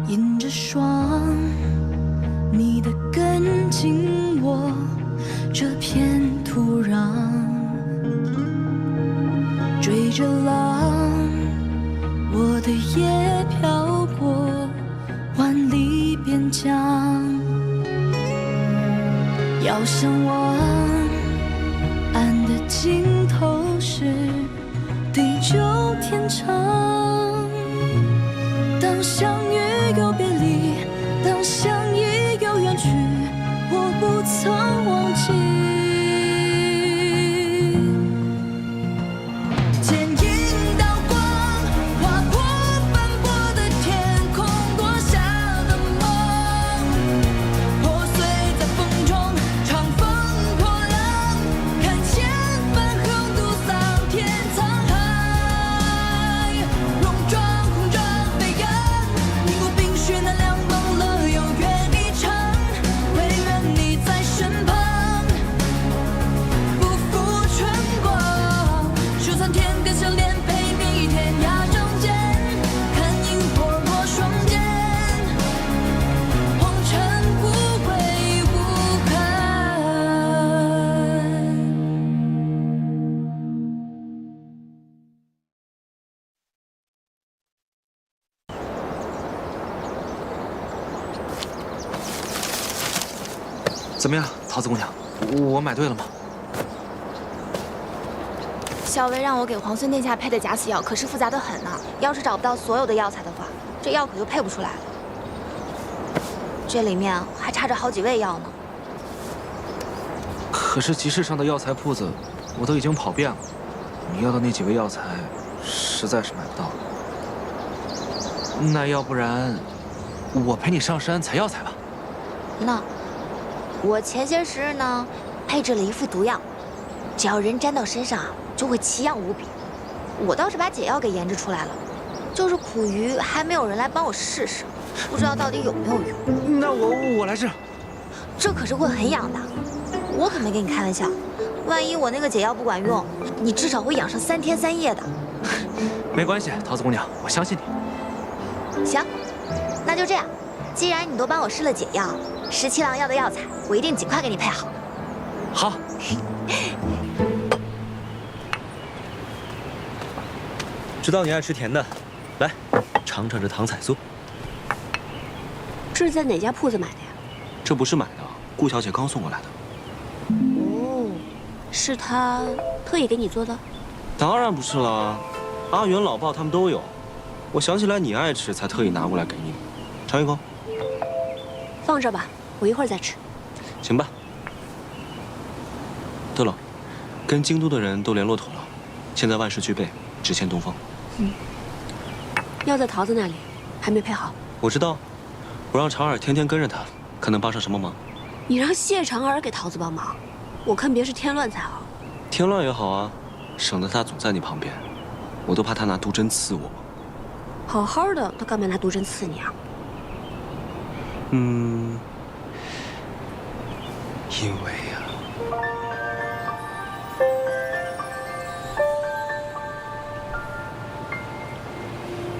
迎着霜，你的根紧握这片土壤，追着浪，我的夜飘过万里边疆，遥相望，岸的尽头是地久天长。当相遇又别离，当相依又远去，我不曾忘记。剪影刀光，划破斑驳的天空，夺下的梦，破碎在风中，长风破浪，看千帆横渡桑田沧海，戎装红装飞扬，凝固冰雪那凉，忘了有缘一场，唯愿你在身旁，不负春光，收藏天边笑脸，陪你天涯仗剑，看萤火落双肩，红尘无悔无憾。怎么样，桃子姑娘，我买对了吗？小薇让我给皇孙殿下配的假死药，可是复杂的很呢。要是找不到所有的药材的话，这药可就配不出来了。这里面还差着好几味药呢。可是集市上的药材铺子我都已经跑遍了，你要的那几味药材实在是买不到。那要不然我陪你上山采药材吧？那我前些时日呢，配制了一副毒药，只要人沾到身上啊，就会奇痒无比。我倒是把解药给研制出来了，就是苦于还没有人来帮我试试，不知道到底有没有用。那我来治。这可是会很痒的，我可没跟你开玩笑。万一我那个解药不管用，你至少会痒上3天3夜的。没关系，桃子姑娘，我相信你。行，那就这样。既然你都帮我试了解药，17郎要的药材，我一定尽快给你配好。好。知道你爱吃甜的，来尝尝这糖彩酥。这是在哪家铺子买的呀？这不是买的，顾小姐刚送过来的。哦，是她特意给你做的？当然不是了，阿元、老鲍他们都有。我想起来你爱吃，才特意拿过来给你。尝一口。放这吧，我一会儿再吃。行吧。对了，跟京都的人都联络妥了，现在万事俱备，只欠东风。药在桃子那里，还没配好。我知道，我让长耳天天跟着他，看能帮上什么忙。你让谢长儿给桃子帮忙，我看别是添乱才好。添乱也好啊，省得他总在你旁边，我都怕他拿毒针刺我。好好的，他干嘛拿毒针刺你啊？因为呀，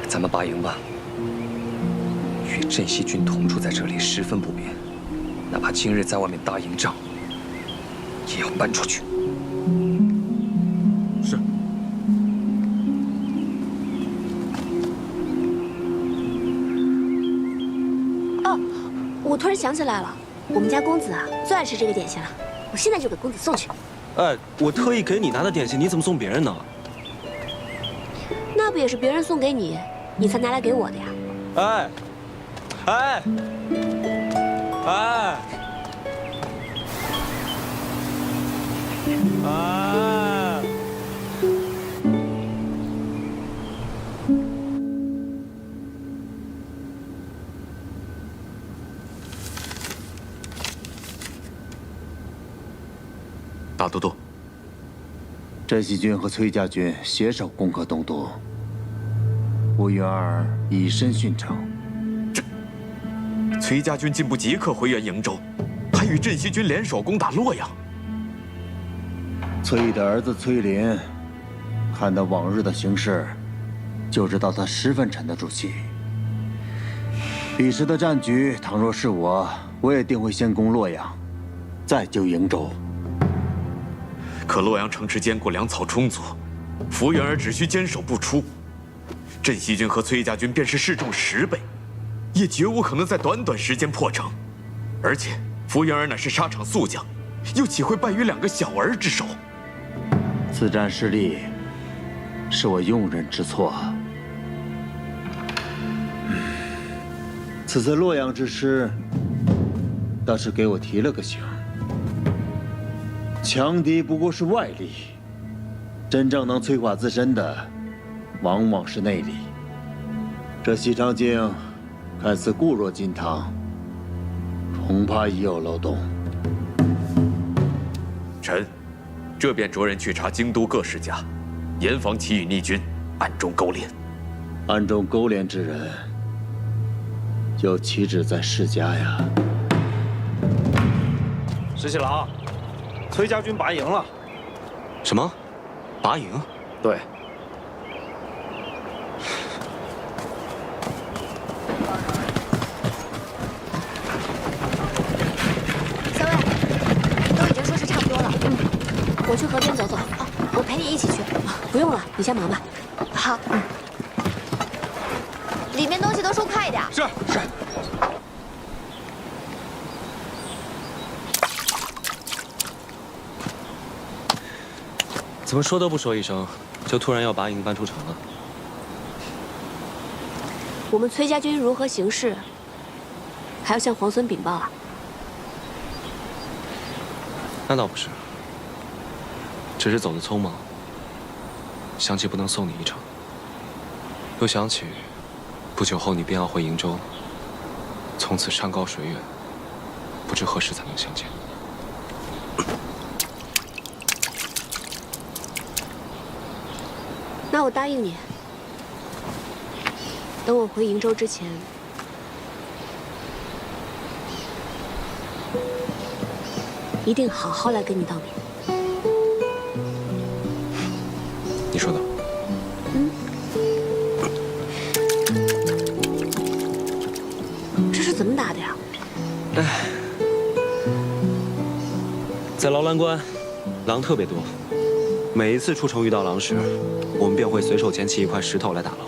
咱们拔营吧。与镇西军同住在这里十分不便，哪怕今日在外面打营仗，也要搬出去。是。哦，我突然想起来了，我们家公子啊最爱吃这个点心了，我现在就给公子送去。哎，我特意给你拿的点心，你怎么送别人呢？那不也是别人送给你，你才拿来给我的呀？哎，哎，哎，哎！大都督，镇西军和崔家军携手攻克东都，我云儿以身殉城。崔家军进不即刻回援瀛州，还与镇西军联手攻打洛阳。崔毅的儿子崔林，看到往日的形势，就知道他十分沉得住气。彼时的战局，倘若是我也定会先攻洛阳，再救瀛州。可洛阳城池坚固，粮草充足，福原儿只需坚守不出。镇西军和崔家军便是士众10倍，也绝无可能在短短时间破城。而且福原儿乃是沙场宿将，又岂会败于2个小儿之手？此战失利，是我用人之错。此次洛阳之失，倒是给我提了个醒。强敌不过是外力，真正能摧垮自身的，往往是内力。这西长京看似固若金汤，恐怕已有漏洞。臣这便着人去查京都各世家，严防其与逆军暗中勾连。暗中勾连之人，又岂止在世家呀？石七郎，崔家军拔营了。什么？拔营？对。三位，都已经收拾差不多了。我去河边走走。哦，我陪你一起去。不用了，你先忙吧。好。里面东西都收快一点。是。怎么说都不说一声，就突然要拔营搬出城了？我们崔家军如何行事，还要向皇孙禀报啊？那倒不是，只是走得匆忙，想起不能送你一程，又想起不久后你便要回瀛州，从此山高水远，不知何时才能相见。那我答应你，等我回瀛州之前，一定好好来跟你道别。你说的。这是怎么打的呀？在劳兰关，狼特别多，每一次出城遇到狼时，我们便会随手捡起一块石头来打狼。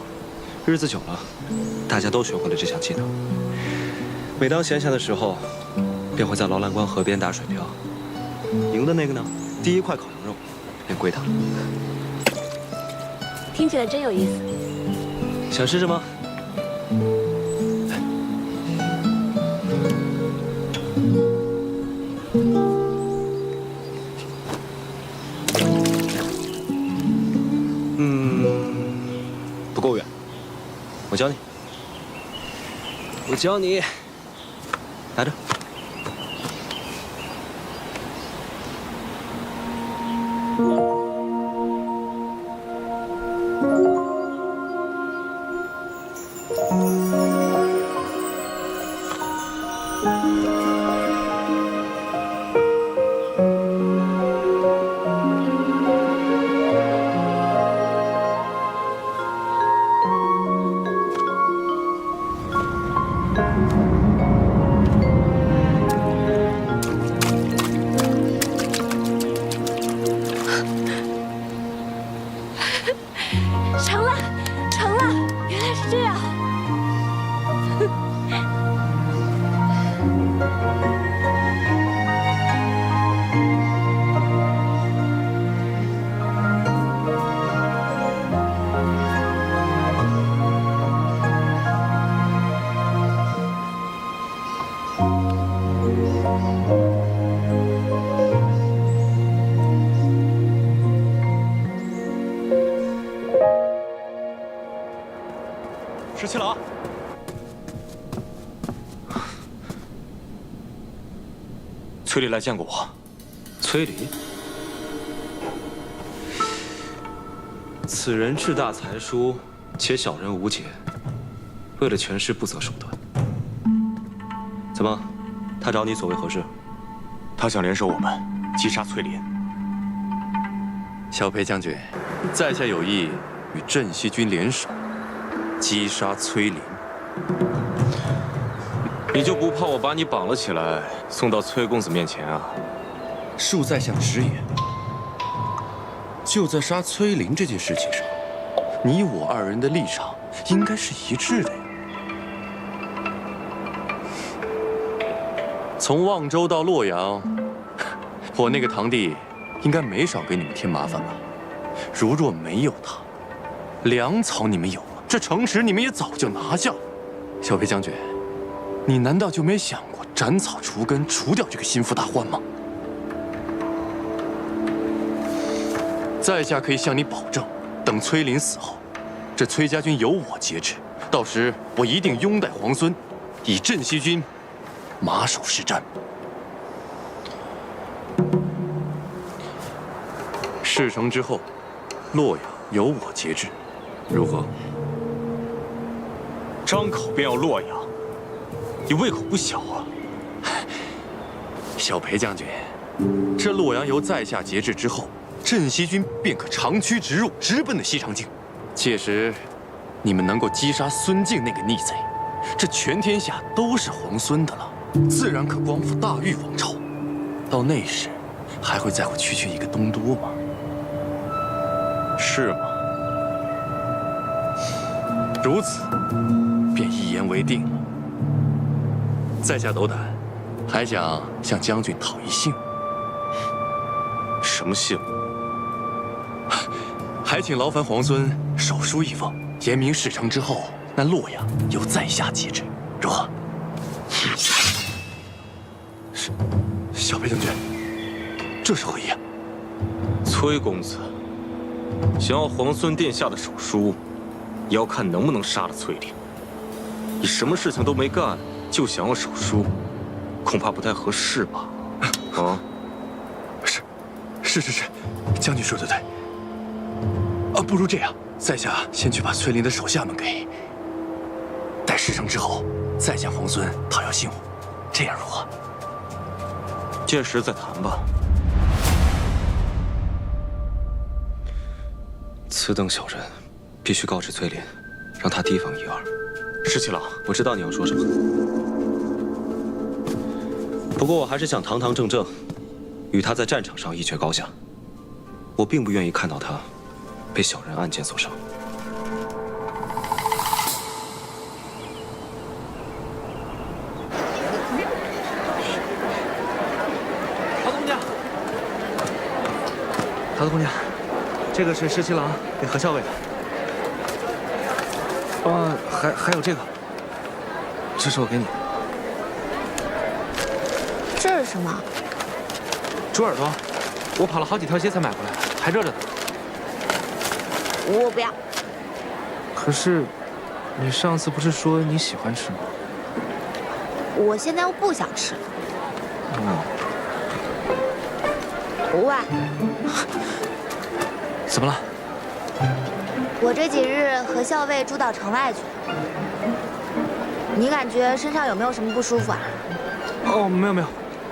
日子久了，大家都学会了这项技能。每当闲暇的时候，便会在劳兰关河边打水漂。赢的那个呢，第一块烤羊肉便归他。听起来真有意思。想试试吗？不够远，我教你。我教你，拿着。成了，成了，原来是这样。石七郎，崔礼来见过我。崔礼，此人志大才疏，且小人无解，为了权势不择手段。怎么，他找你所为何事？他想联手我们击杀崔林。小裴将军，在下有意与镇西军联手，击杀崔林。你就不怕我把你绑了起来，送到崔公子面前啊？恕在下直言，就在杀崔林这件事情上，你我二人的立场应该是一致的呀。从望州到洛阳，我那个堂弟应该没少给你们添麻烦吧？如若没有他，粮草你们有了，这城池你们也早就拿下了。小裴将军，你难道就没想过斩草除根，除掉这个心腹大患吗？在下可以向你保证，等崔林死后，这崔家军由我节制，到时我一定拥戴皇孙，以镇西军马首是瞻。事成之后，洛阳由我节制，如何？张口便要洛阳，你胃口不小啊！小裴将军，这洛阳由在下节制之后，镇西军便可长驱直入，直奔的西长京。届时，你们能够击杀孙敬那个逆贼，这全天下都是皇孙的了，自然可光复大玉王朝。到那时，还会在乎区区一个东都吗？是吗？如此，便一言为定了。在下斗胆，还想向将军讨一信。什么信？还请劳烦皇孙手书一封，言明事成之后，那洛阳由在下节制，如何？小裴将军，这是何意啊？崔公子想要皇孙殿下的手书，也要看能不能杀了崔林。你什么事情都没干，就想要手书，恐怕不太合适吧？啊？是，将军说得对。不如这样，在下先去把崔林的手下们给，待事成之后，再向皇孙讨要信物，这样如何？届时再谈吧。此等小人，必须告知崔林，让他提防一二。十七郎，我知道你要说什么，不过我还是想堂堂正正，与他在战场上一决高下。我并不愿意看到他被小人暗箭所伤。桃子姑娘，这个是十七郎给何校尉的。还有这个，这是我给你的。这是什么？猪耳朵，我跑了好几条街才买回来，还热着呢。我不要。可是，你上次不是说你喜欢吃吗？我现在又不想吃了。喂，怎么了？我这几日和校尉住到城外去了，你感觉身上有没有什么不舒服啊？哦，没有，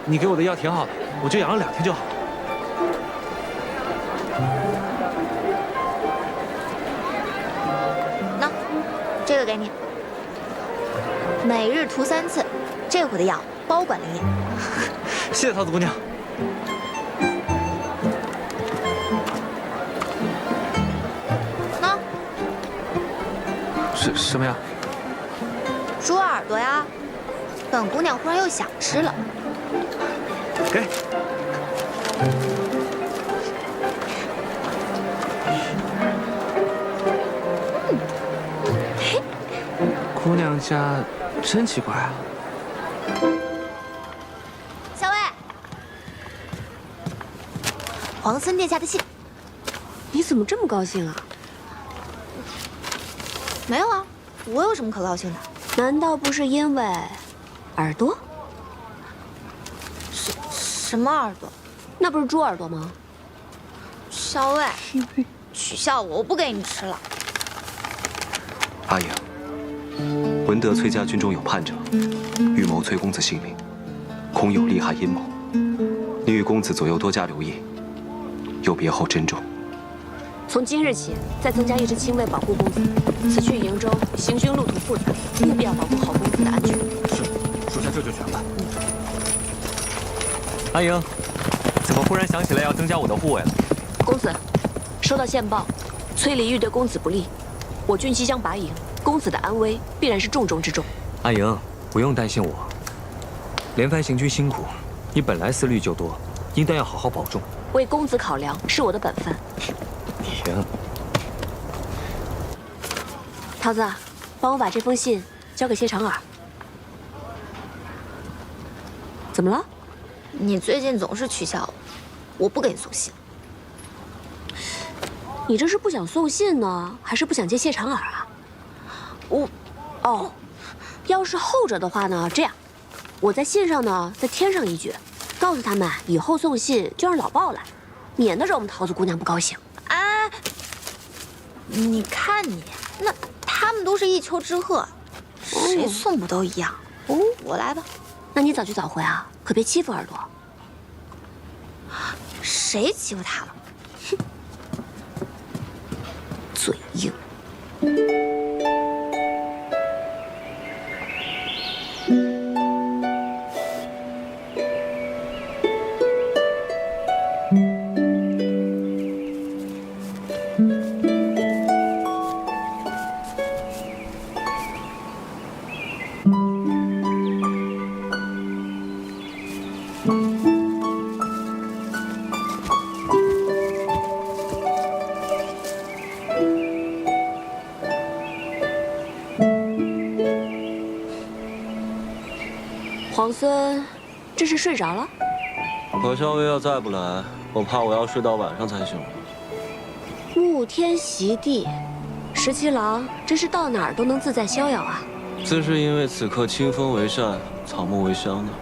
你给我的药挺好的，我就养了2天就好了。喏，这个给你，每日涂3次，这回的药包管灵验。谢谢桃子姑娘。喏，是什么呀？猪耳朵呀，本姑娘忽然又想吃了。给。姑娘家真奇怪啊。校尉，皇孙殿下的信。你怎么这么高兴啊？没有啊，我有什么可高兴的？难道不是因为耳朵？什么耳朵？那不是猪耳朵吗？校尉，取笑我，我不给你吃了。阿莹，闻得崔家军中有叛者，欲谋崔公子性命，恐有利害阴谋。你与公子左右多加留意，有别后珍重。从今日起，再增加1支亲卫保护公子。此去营州，行军路途复杂，务必要保护好公子的安全。是。这就全办。阿莹，怎么忽然想起来要增加我的护卫了？公子，收到线报，崔离玉对公子不利，我军即将拔营，公子的安危必然是重中之重。阿莹，不用担心我。连番行军辛苦，你本来思虑就多，应当要好好保重。为公子考量是我的本分。你呀，桃子，帮我把这封信交给谢长耳。怎么了？你最近总是取笑我不给你送信。你这是不想送信呢，还是不想接谢长耳啊？哦，要是后者的话呢，这样，我在信上呢再添上一句，告诉他们以后送信就让老鲍来，免得惹我们桃子姑娘不高兴。哎，你看你，那他们都是一丘之貉，谁送不都一样？哦，我来吧。那你早去早回啊，可别欺负耳朵。谁欺负他了？哼，嘴硬。皇孙，这是睡着了？可少爷要再不来，我怕我要睡到晚上才行。沐天席地，17郎真是到哪儿都能自在逍遥啊！自是因为此刻清风为善，草木为香呢。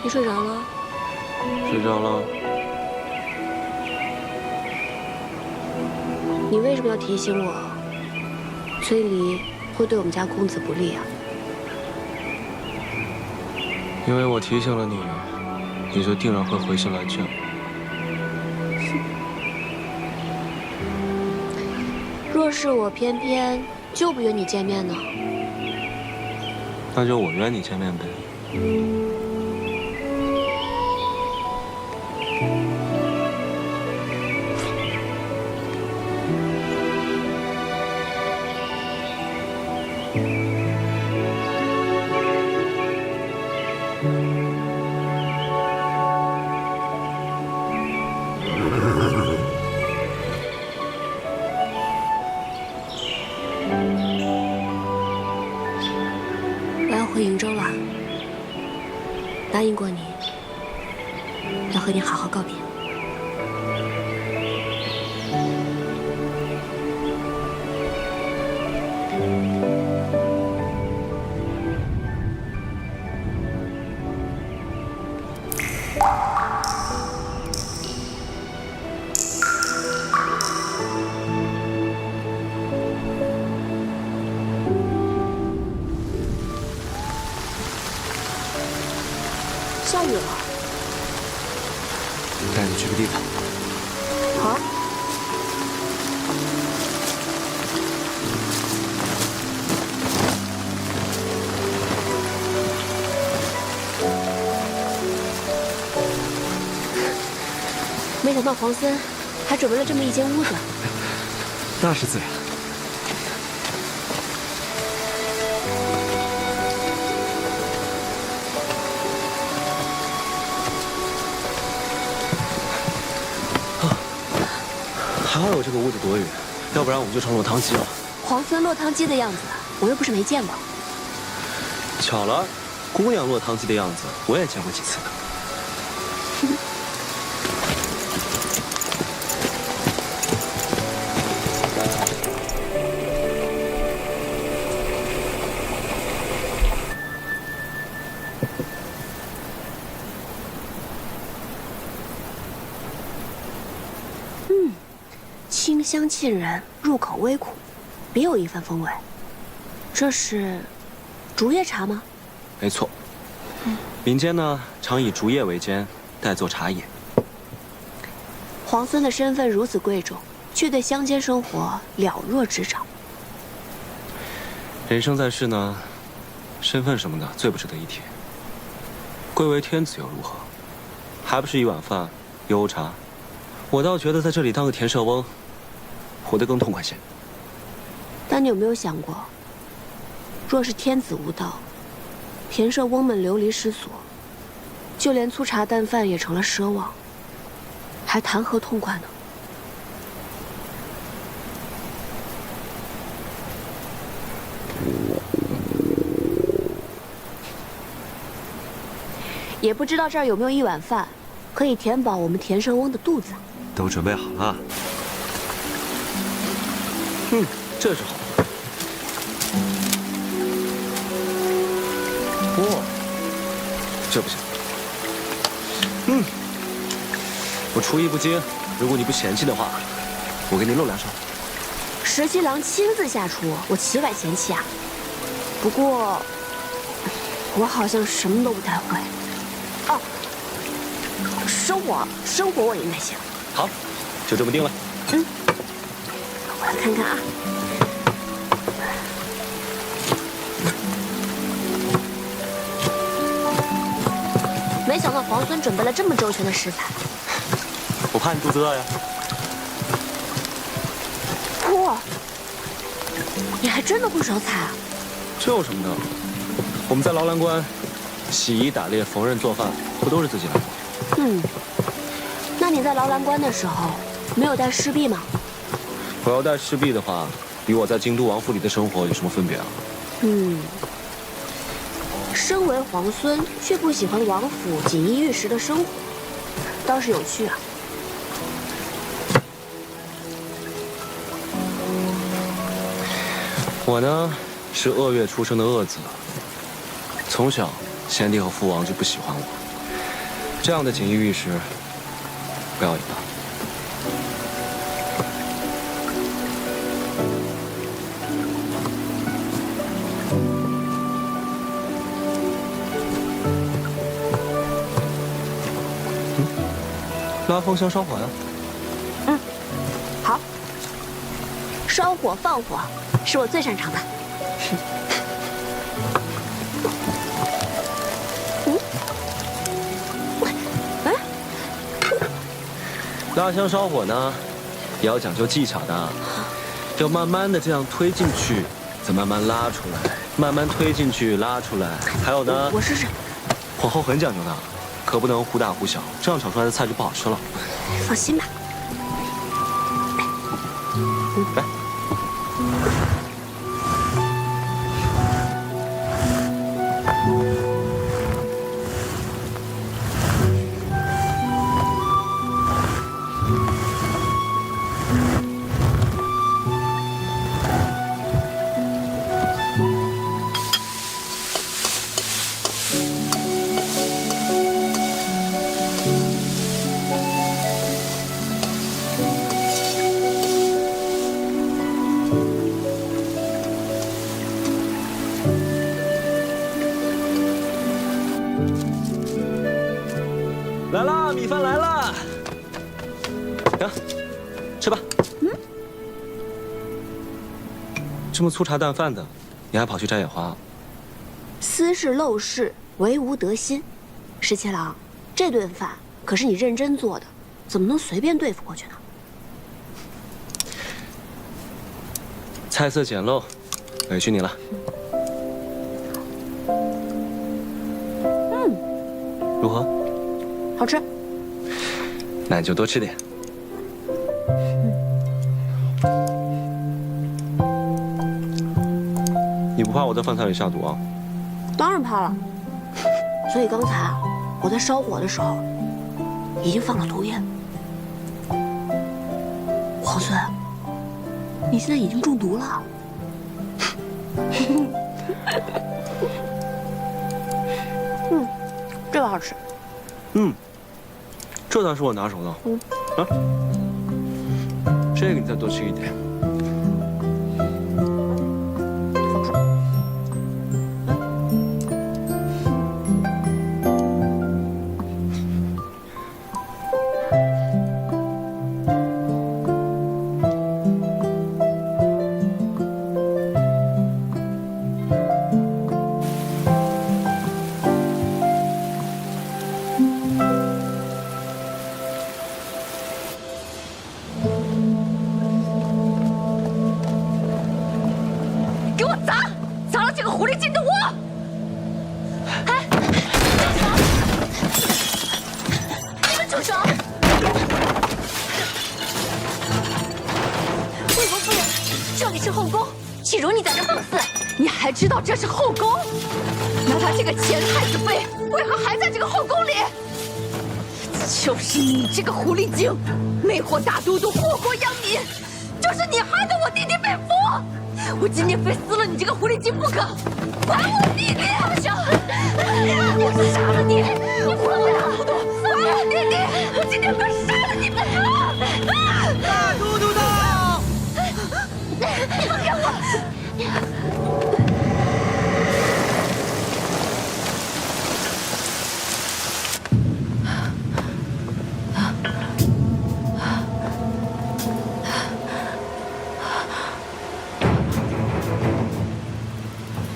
你睡着了？睡着了。你为什么要提醒我？崔离会对我们家公子不利啊？因为我提醒了你，你就定然会回心来见我。若是我偏偏就不约你见面呢？那就我约你见面呗。我要回瀛州了，答应过你，要和你好好告别。下雨了。带你去个地方。好。没想到皇孙还准备了这么一间屋子。那是自然。还好有这个屋子躲雨，要不然我们就成落汤鸡了。皇孙落汤鸡的样子，我又不是没见过。巧了，姑娘落汤鸡的样子，我也见过几次呢。香沁人，入口微苦，别有一番风味。这是竹叶茶吗？没错。民间呢常以竹叶为煎，代做茶饮。皇孙的身份如此贵重，却对乡间生活了若指掌。人生在世呢，身份什么的最不值得一提。贵为天子又如何？还不是一碗饭，悠茶。我倒觉得在这里当个田舍翁，活得更痛快些。但你有没有想过，若是天子无道，田舍翁们流离失所，就连粗茶淡饭也成了奢望，还谈何痛快呢？也不知道这儿有没有一碗饭，可以填饱我们田舍翁的肚子。都准备好了。这是好。哇，这不行。我厨艺不精，如果你不嫌弃的话，我给你露两手。十七郎亲自下厨，我岂敢嫌弃啊？不过，我好像什么都不太会。哦，生火我应该行。好，就这么定了。我来看看啊。没想到皇孙准备了这么周全的食材。我怕你肚子饿呀。哇，你还真的会烧菜啊？这有什么的？我们在劳兰关，洗衣、打猎、缝纫、做饭，不都是自己来做？那你在劳兰关的时候，没有带侍婢吗？我要带侍婢的话，与我在京都王府里的生活有什么分别啊？身为皇孙，却不喜欢王府锦衣玉食的生活，倒是有趣啊。我呢，是鄂月出生的鄂子，从小先帝和父王就不喜欢我，这样的锦衣玉食，不要也罢。拉风箱烧火呀。好。烧火放火是我最擅长的。拉香烧火呢，也要讲究技巧的，要慢慢的这样推进去，再慢慢拉出来，慢慢推进去拉出来。还有呢，我试试。火候很讲究的，可不能忽大忽小，这样炒出来的菜就不好吃了。放心吧。来。来啦，米饭来啦！行，吃吧。这么粗茶淡饭的，你还跑去摘野花？私事陋室，唯吾德馨。十七郎，这顿饭可是你认真做的，怎么能随便对付过去呢？菜色简陋，委屈你了。如何？好吃。那你就多吃点。你不怕我在饭菜里下毒啊？当然怕了。所以刚才啊，我在烧火的时候，已经放了毒液。皇孙，你现在已经中毒了。这个好吃。这才是我拿手的。这个你再多吃一点。给我砸！砸了这个狐狸精的窝！哎，你们住手！魏国夫人，这里是后宫，岂容你在这放肆？你还知道这是后宫？那他这个前太子妃为何还在这个后宫里？就是你这个狐狸精，魅惑大都督，祸国殃民，就是你害得我弟弟被俘。我今天非撕了你这个狐狸精不可！还我弟弟！不行，我杀了你！你疯了！还我弟弟！我今天非杀了你不可！大都督到！你放开我！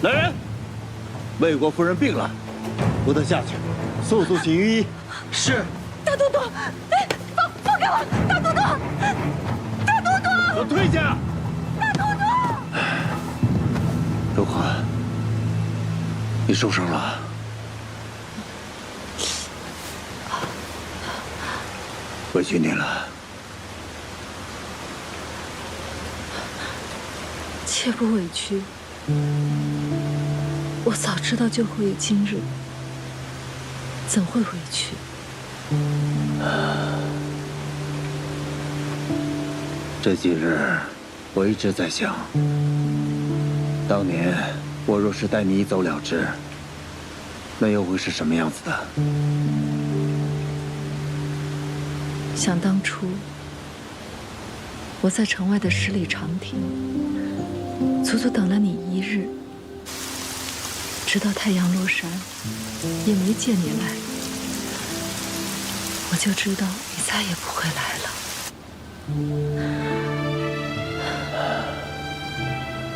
来人，魏国夫人病了，不得下去，速速请御医。是。大都督，哎，放开我！大都督，大都督，给我退下！大都督！如何？你受伤了？委屈你了。切不委屈。我早知道就会有今日，怎会委屈？这几日，我一直在想，当年我若是带你一走了之，那又会是什么样子的？想当初，我在城外的十里长亭，足足等了你1日。直到太阳落山，也没见你来，我就知道你再也不会来了。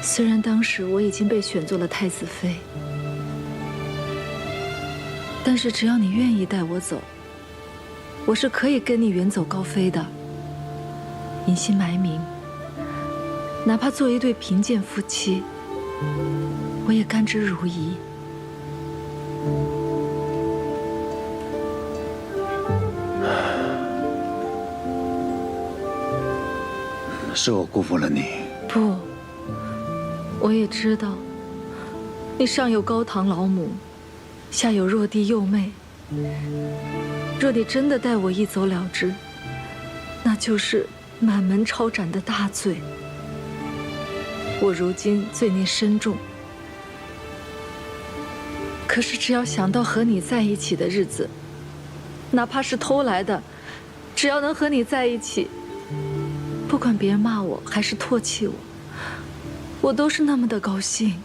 虽然当时我已经被选做了太子妃，但是只要你愿意带我走，我是可以跟你远走高飞的，隐姓埋名，哪怕做一对贫贱夫妻，我也甘之如饴。是我辜负了你。不，我也知道，你上有高堂老母，下有弱弟幼妹。若你真的带我一走了之，那就是满门抄斩的大罪。我如今罪孽深重，可是只要想到和你在一起的日子，哪怕是偷来的，只要能和你在一起，不管别人骂我还是唾弃我，我都是那么的高兴。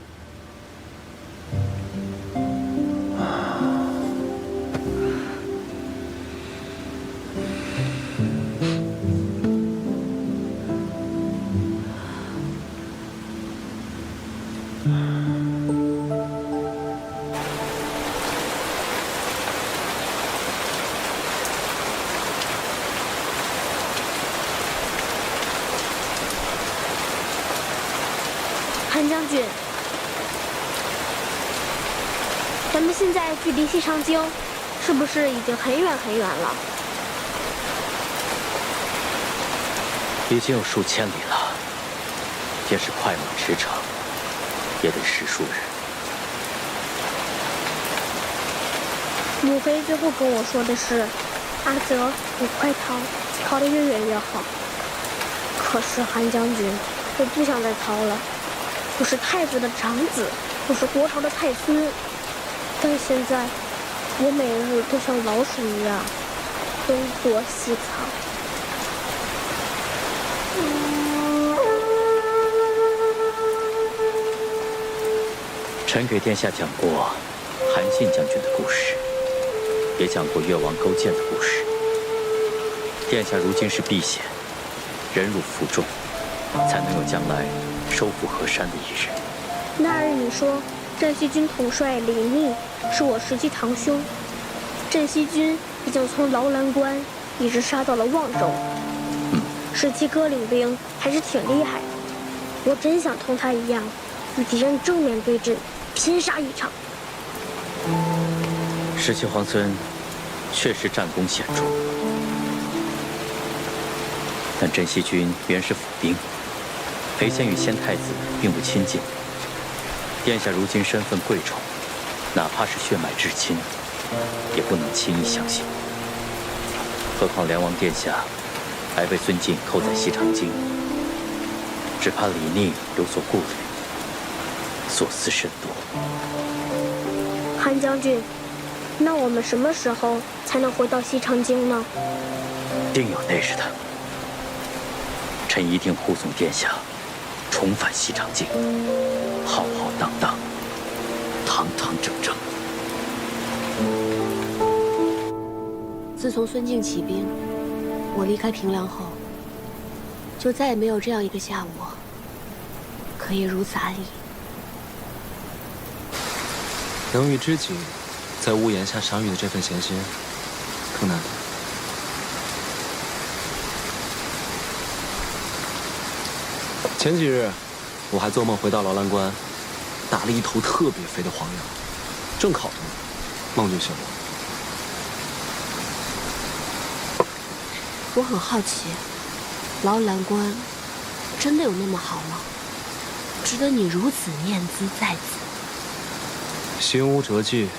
韩将军，咱们现在距离西长京，是不是已经很远很远了？已经有数千里了，也是快马驰骋，也得10数日。母妃最后跟我说的是，阿泽，你快逃，逃得越远越好。可是韩将军，我不想再逃了。我是太子的长子，我是国朝的太孙，但现在我每日都像老鼠一样东躲西藏。臣给殿下讲过韩信将军的故事，也讲过越王勾践的故事。殿下如今是避险，忍辱负重，才能有将来收复河山的一日。那日你说镇西军统帅李密是我实际堂兄，镇西军已经从劳兰关一直杀到了望州。十七哥领兵还是挺厉害的，我真想同他一样，与敌人正面对阵，拼杀一场。17皇孙确实战功显著，但镇西军原是府兵，裴贤与先太子并不亲近。殿下如今身份贵重，哪怕是血脉至亲，也不能轻易相信。何况梁王殿下还被孙敬扣在西长京，只怕李逆有所顾虑，所思甚多。韩将军，那我们什么时候才能回到西长京呢？定有那日的。臣一定护送殿下重返西长京，浩浩荡荡，堂堂正正。自从孙敬起兵，我离开平凉后，就再也没有这样一个下午可以如此安逸。能遇知己，在屋檐下相遇的这份闲心，更难得。前几日，我还做梦回到劳兰关，打了一头特别肥的黄羊，正烤着呢，梦就醒了。我很好奇，劳兰关真的有那么好吗？值得你如此念兹在兹？行无辙迹，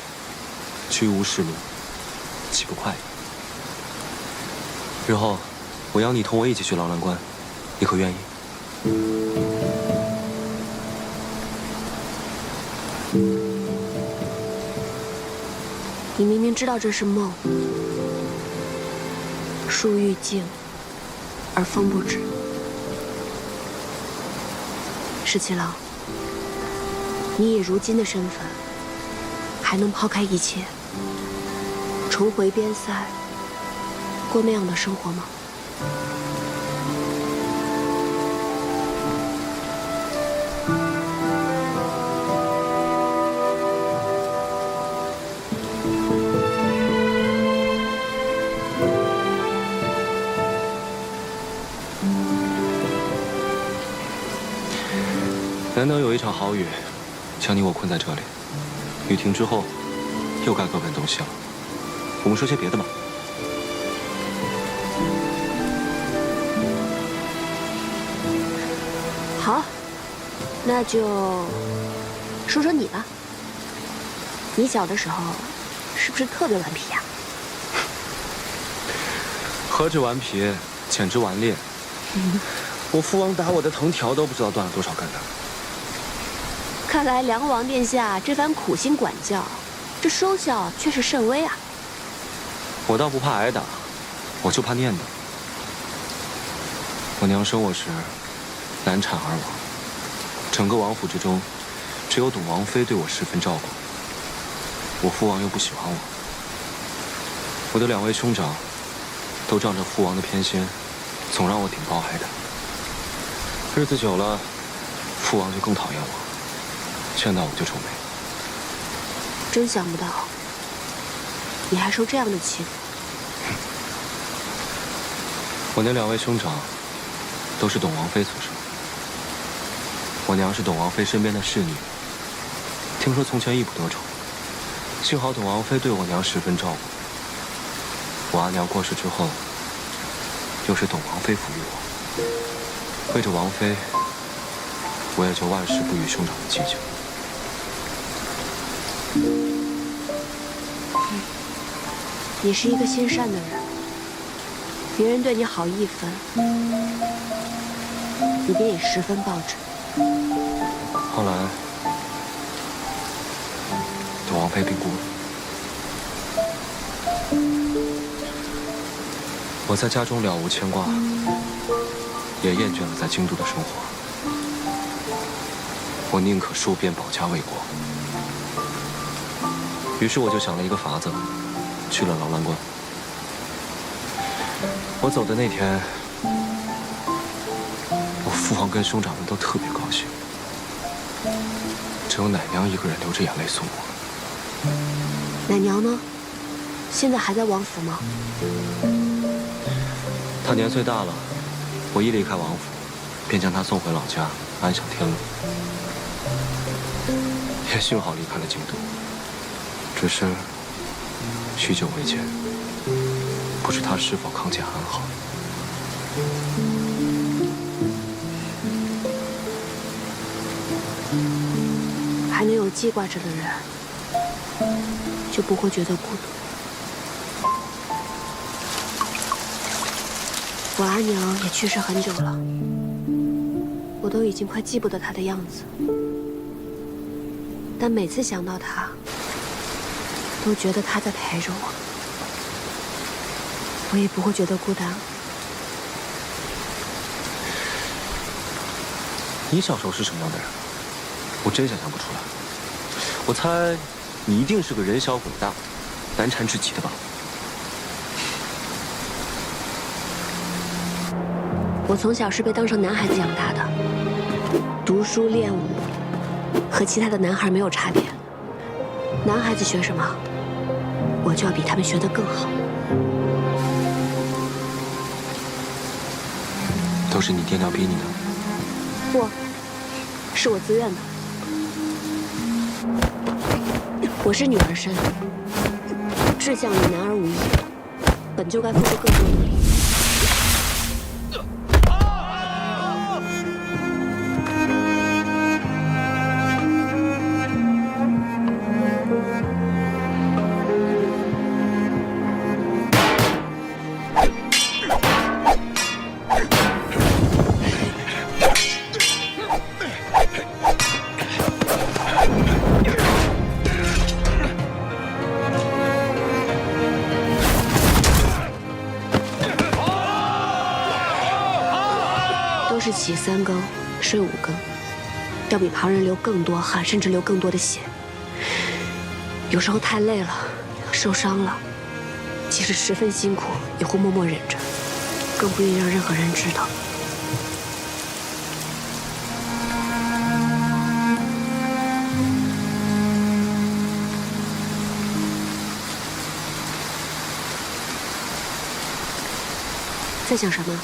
居无仕路，岂不快意？日后，我邀你同我一起去劳兰关，你可愿意？你明明知道这是梦，树欲静而风不止。17郎，你以如今的身份，还能抛开一切，重回边塞，过那样的生活吗？难得有一场好雨，将你我困在这里。雨停之后，又该各奔东西了。我们说些别的吧。好，那就说说你吧。你小的时候是不是特别顽皮呀？何止顽皮，简直顽劣。我父王打我的藤条都不知道断了多少根呢。看来梁王殿下这番苦心管教，这收效却是甚微啊。我倒不怕挨打，我就怕念叨。我娘生我时，难产而亡，整个王府之中，只有董王妃对我十分照顾。我父王又不喜欢我，我的2位兄长都仗着父王的偏心，总让我顶包挨打。日子久了，父王就更讨厌我。见到我就皱眉。真想不到，你还受这样的气。我那2位兄长都是董王妃所生。我娘是董王妃身边的侍女，听说从前义不得宠，幸好董王妃对我娘十分照顾。我阿娘过世之后，又是董王妃抚育我，为着王妃，我也就万事不与兄长们计较。你是一个心善的人，别人对你好一分，你便以10分报之。后来，董王妃病故了，我在家中了无牵挂，也厌倦了在京都的生活。我宁可戍边保家卫国。于是我就想了一个法子，去了劳兰关。我走的那天，我父皇跟兄长们都特别高兴，只有奶娘一个人流着眼泪送我。奶娘呢？现在还在王府吗？她年岁大了，我一离开王府，便将她送回老家，安享天伦。也幸好离开了京都，只是许久未见，不知她是否康健安好。还能有记挂着的人，就不会觉得孤独。我阿娘也去世很久了，我都已经快记不得她的样子，但每次想到她，都觉得她在陪着我，我也不会觉得孤单。你小时候是什么样的人？我真想象不出来。我猜你一定是个人小鬼大、难缠至极的吧？我从小是被当成男孩子养大的，读书练武和其他的男孩没有差别。男孩子学什么，我就要比他们学得更好。都是你爹娘逼你的？不，是我自愿的。我是女儿身，志向与男儿无异，本就该付出更多努力。都是起3更，睡5更，要比旁人流更多汗，甚至流更多的血。有时候太累了，受伤了，即使十分辛苦，也会默默忍着，更不愿意让任何人知道。在想什么？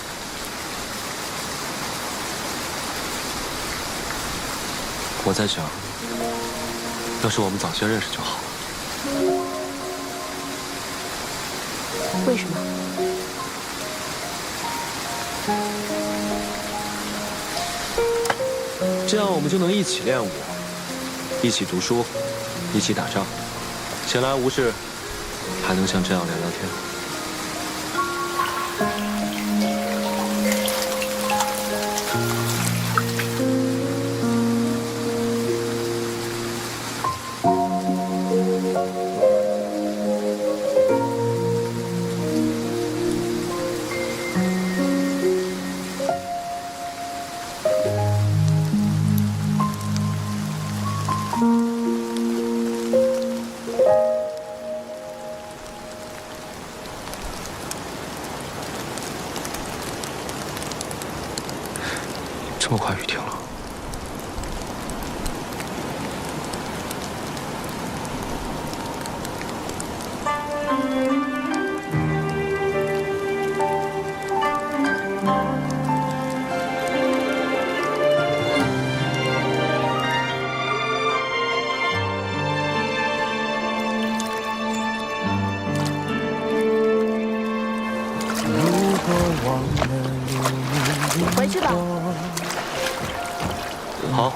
我在想，要是我们早些认识就好了。为什么？这样我们就能一起练武，一起读书，一起打仗，闲来无事，还能像这样聊聊天。这么快雨停了。回去吧。好。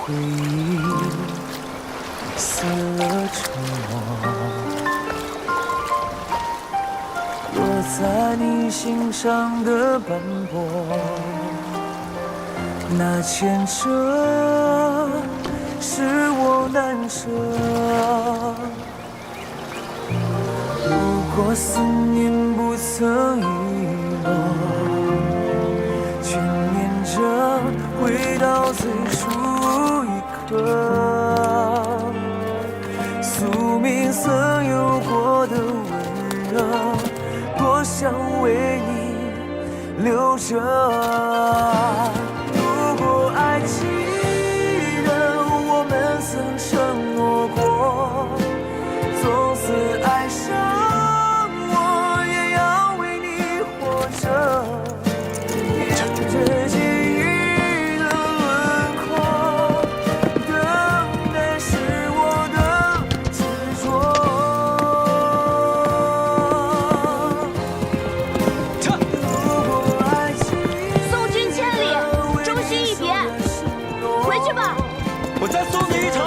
撕了沉默，落在你心上的斑驳，那牵扯使我难舍。如果思念不曾遗落，眷念着回到最初一刻。面曾有过的温热，多想为你留着。如果爱记得我们曾承诺过，从此爱上我，也要为你活着。沿着记忆的轮廓，等待是我的执着。如果爱情送君千里，终须一别。回去吧。我再送你一程。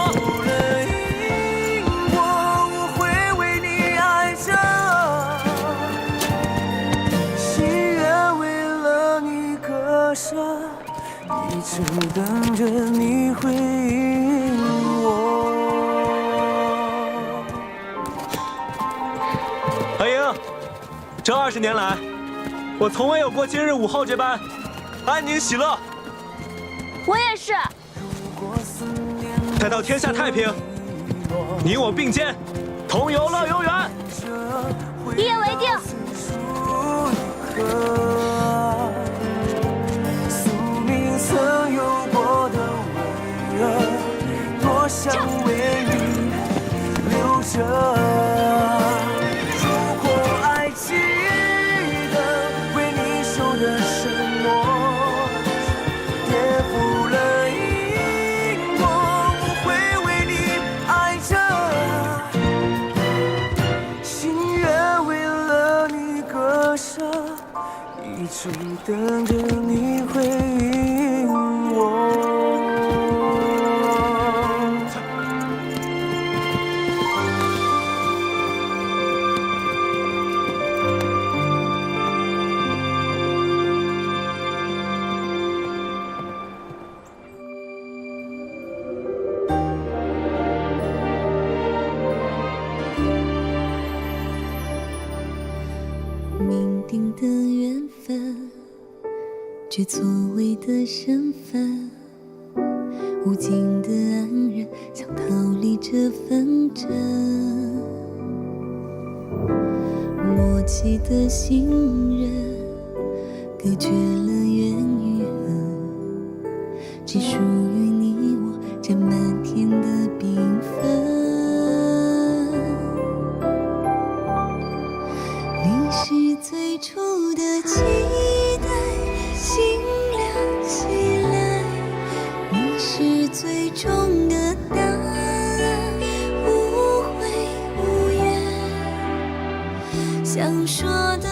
我会为你爱着，心愿为了你割舍，一直等着你回应我。白莹，这20年来，我从未有过今日午后这般安宁喜乐。我也是。待到天下太平，你我并肩，同游乐悠原。一言为定。宿命曾有过的温热，多想为你留着。如果爱记得为你守的承诺，颠覆了因果，我会为你爱着。心愿为了你割舍，一直等着你回应我。命定的缘分，却错位的身份，无尽的安然，想逃离这纷争。默契的信任，隔绝了缘与恨，只属于你我这漫天的缤纷。你是最初的期待，心亮起来；你是最终的答案，无悔无怨。想说的